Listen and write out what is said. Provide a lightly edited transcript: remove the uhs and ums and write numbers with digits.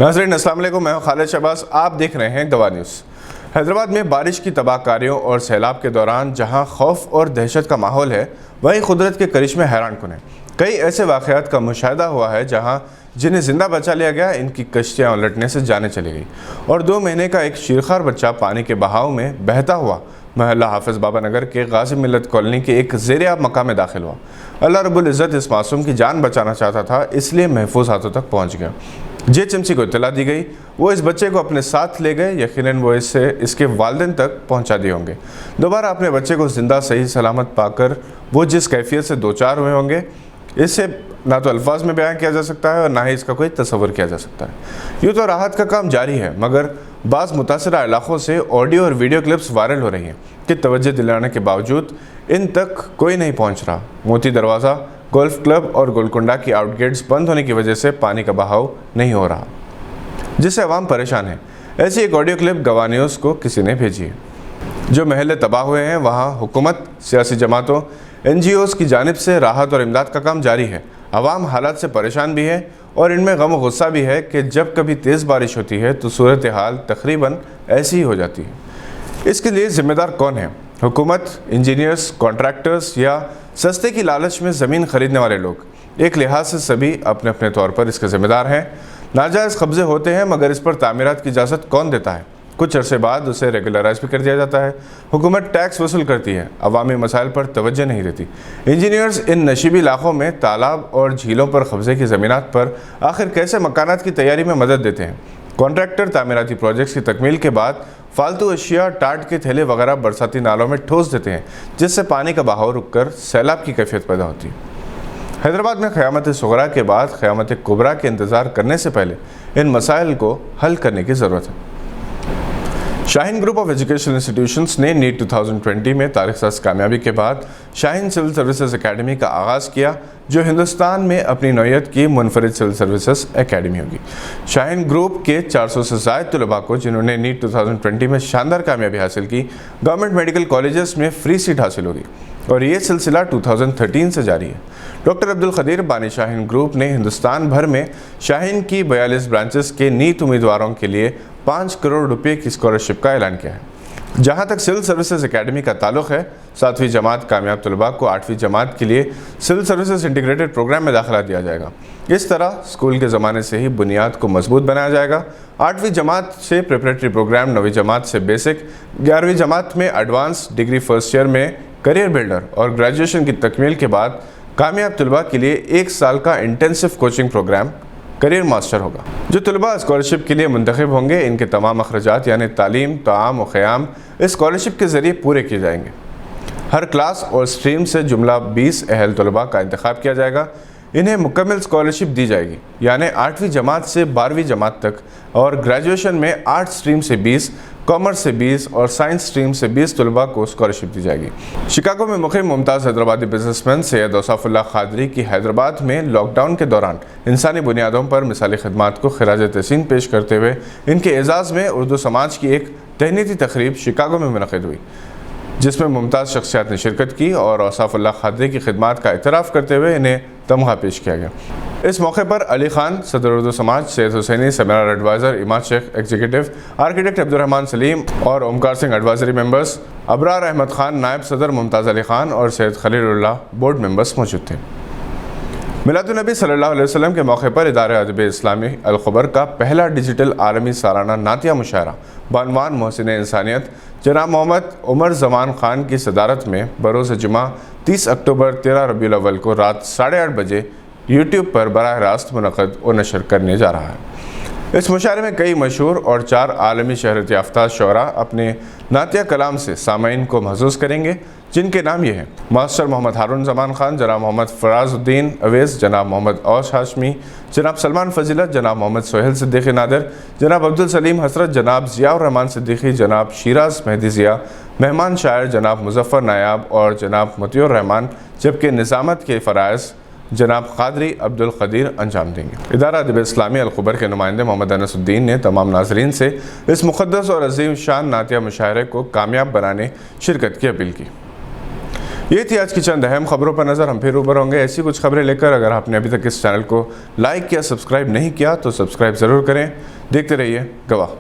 ناظرین السلام علیکم، میں ہوں خالد شہباز، آپ دیکھ رہے ہیں گواہ نیوز۔ حیدرآباد میں بارش کی تباہ کاریوں اور سیلاب کے دوران جہاں خوف اور دہشت کا ماحول ہے، وہیں قدرت کے کرشمے حیران کن ہیں۔ کئی ایسے واقعات کا مشاہدہ ہوا ہے جہاں جنہیں زندہ بچا لیا گیا، ان کی کشتیاں الٹنے سے جانیں چلی گئی، اور 2 مہینے کا ایک شیرخوار بچہ پانی کے بہاؤ میں بہتا ہوا محلہ حافظ بابا نگر کے غازی ملت کالونی کے ایک زیر آب مقام میں داخل ہوا۔ اللہ رب العزت اس معصوم کی جان بچانا چاہتا تھا، اس لیے محفوظ ہاتھوں تک پہنچ گیا۔ JHMC کو اطلاع دی گئی، وہ اس بچے کو اپنے ساتھ لے گئے، یقیناً وہ اس کے والدین تک پہنچا دیے ہوں گے۔ دوبارہ اپنے بچے کو زندہ صحیح سلامت پا کر وہ جس کیفیت سے دوچار ہوئے ہوں گے، اسے نہ تو الفاظ میں بیان کیا جا سکتا ہے اور نہ ہی اس کا کوئی تصور کیا جا سکتا ہے۔ یوں تو راحت کا کام جاری ہے، مگر بعض متاثرہ علاقوں سے آڈیو اور ویڈیو کلپس وائرل ہو رہی ہیں کہ توجہ دلانے کے باوجود ان تک کوئی نہیں پہنچ رہا۔ موتی دروازہ، گولف کلب اور گولکنڈہ کی آؤٹ گیٹس بند ہونے کی وجہ سے پانی کا بہاؤ نہیں ہو رہا، جس سے عوام پریشان ہے۔ ایسی ایک آڈیو کلپ گواہ نیوز کو کسی نے بھیجی ہے۔ جو محلے تباہ ہوئے ہیں وہاں حکومت، سیاسی جماعتوں، NGOs کی جانب سے راحت اور امداد کا کام جاری ہے۔ عوام حالات سے پریشان بھی ہے اور ان میں غم و غصہ بھی ہے کہ جب کبھی تیز بارش ہوتی ہے تو صورتحال تقریباً ایسی ہی ہو جاتی ہے۔ اس کے لیے ذمہ دار کون ہے؟ حکومت، انجینئرز، کانٹریکٹرز یا سستے کی لالچ میں زمین خریدنے والے لوگ؟ ایک لحاظ سے سبھی اپنے اپنے طور پر اس کے ذمہ دار ہیں۔ ناجائز قبضے ہوتے ہیں، مگر اس پر تعمیرات کی اجازت کون دیتا ہے؟ کچھ عرصے بعد اسے ریگولرائز بھی کر دیا جاتا ہے۔ حکومت ٹیکس وصول کرتی ہے، عوامی مسائل پر توجہ نہیں دیتی۔ انجینئرز ان نشیبی علاقوں میں تالاب اور جھیلوں پر قبضے کی زمینات پر آخر کیسے مکانات کی تیاری میں مدد دیتے ہیں؟ کانٹریکٹر تعمیراتی پروجیکٹس کی تکمیل کے بعد فالتو اشیاء، ٹاٹ کے تھیلے وغیرہ برساتی نالوں میں ٹھوس دیتے ہیں، جس سے پانی کا بہاؤ رک کر سیلاب کی کیفیت پیدا ہوتی ہے۔ حیدرآباد میں قیامت صغریٰ کے بعد قیامت کبریٰ کے انتظار کرنے سے پہلے ان مسائل کو حل کرنے کی ضرورت ہے۔ شاہین گروپ آف ایجوکیشنل انسٹیٹیوشنز نے نیٹ 2020 میں تاریخ ساز کامیابی کے بعد شاہین سول سروسز اکیڈمی کا آغاز کیا، جو ہندوستان میں اپنی نوعیت کی منفرد سول سروسز اکیڈمی ہوگی۔ شاہین گروپ کے 400 سے زائد طلباء کو، جنہوں نے نیٹ 2020 میں شاندار کامیابی حاصل کی، گورنمنٹ میڈیکل کالجز میں فری سیٹ حاصل ہوگی، اور یہ سلسلہ 2013 سے جاری ہے۔ ڈاکٹر عبدالقدیر بانی شاہین گروپ نے ہندوستان بھر میں شاہین کی 42 برانچز کے نیٹ امیدواروں کے لیے 5 کروڑ روپے کی اسکالرشپ کا اعلان کیا ہے۔ جہاں تک سول سروسز اکیڈمی کا تعلق ہے، 7ویں جماعت کامیاب طلباء کو 8ویں جماعت کے لیے سول سروسز انٹیگریٹڈ پروگرام میں داخلہ دیا جائے گا۔ اس طرح اسکول کے زمانے سے ہی بنیاد کو مضبوط بنایا جائے گا۔ 8ویں جماعت سے پریپریٹری پروگرام، 9ویں جماعت سے بیسک، 11ویں جماعت میں ایڈوانس، ڈگری فرسٹ ایئر میں کیریئر بلڈر اور گریجویشن کی تکمیل کے بعد کامیاب طلباء کے لیے 1 سال کا intensive coaching program career master ہوگا۔ جو طلباء اسکالرشپ کے لیے منتخب ہوں گے، ان کے تمام اخراجات یعنی تعلیم، طعام و قیام اس اسکالرشپ کے ذریعے پورے کیے جائیں گے۔ ہر کلاس اور سٹریم سے جملہ 20 اہل طلباء کا انتخاب کیا جائے گا۔ انہیں مکمل اسکالرشپ دی جائے گی، یعنی 8ویں جماعت سے 12ویں جماعت تک، اور گریجویشن میں آرٹ سٹریم سے 20، کامرس سے 20 اور سائنس سٹریم سے 20 طلباء کو اسکالرشپ دی جائے گی۔ شکاگو میں مقیم ممتاز حیدرآبادی بزنس مین سید اوصاف اللہ قادری کی حیدرآباد میں لاک ڈاؤن کے دوران انسانی بنیادوں پر مثالی خدمات کو خراج تحسین پیش کرتے ہوئے ان کے اعزاز میں اردو سماج کی ایک تہنیتی تقریب شکاگو میں منعقد ہوئی، جس میں ممتاز شخصیات نے شرکت کی اور اوصاف اللہ قادری کی خدمات کا اعتراف کرتے ہوئے انہیں تمغہ پیش کیا گیا۔ اس موقع پر علی خان صدر اردو سماج، سید حسینی سیمینار ایڈوائزر، اماد شیخ ایگزیکٹو، آرکیٹیکٹ عبدالرحمان سلیم اور اومکار سنگھ ایڈوائزری ممبرز، ابرار احمد خان نائب صدر، ممتاز علی خان اور سید خلیل اللہ بورڈ ممبرز موجود تھے۔ میلاد النبی صلی اللہ علیہ وسلم کے موقع پر ادارہ ادب اسلامی الخبر کا پہلا ڈیجیٹل عالمی سالانہ نعتیہ مشاعرہ بعنوان محسن انسانیت جناب محمد عمر زمان خان کی صدارت میں بروز جمعہ 30 اکتوبر 13 ربیع الاول کو رات 8:30 بجے یوٹیوب پر براہ راست منعقد و نشر کرنے جا رہا ہے۔ اس مشاعرے میں کئی مشہور اور 4 عالمی شہرت یافتہ شعراء اپنے نعتیہ کلام سے سامعین کو محظوظ کریں گے، جن کے نام یہ ہیں: ماسٹر محمد ہارون زمان خان، جناب محمد فراز الدین اویس، جناب محمد اوس ہاشمی، جناب سلمان فضیلت، جناب محمد سہیل صدیقی نادر، جناب عبدالسلیم حسرت، جناب ضیاء الرحمان صدیقی، جناب شیراز مہدی ضیاء، مہمان شاعر جناب مظفر نایاب اور جناب مطیع الرحمان، جبکہ نظامت کے فرائض جناب قادری عبدالقدیر انجام دیں گے۔ ادارہ ادب اسلامی الخبر کے نمائندے محمد انس الدین نے تمام ناظرین سے اس مقدس اور عظیم شان نعتیہ مشاعرے کو کامیاب بنانے شرکت کی اپیل کی۔ یہ تھی آج کی چند اہم خبروں پر نظر. ہم پھر اوپر ہوں گے ایسی کچھ خبریں لے کر. اگر آپ نے ابھی تک اس چینل کو لائک یا سبسکرائب نہیں کیا تو سبسکرائب ضرور کریں. دیکھتے رہیے گواہ.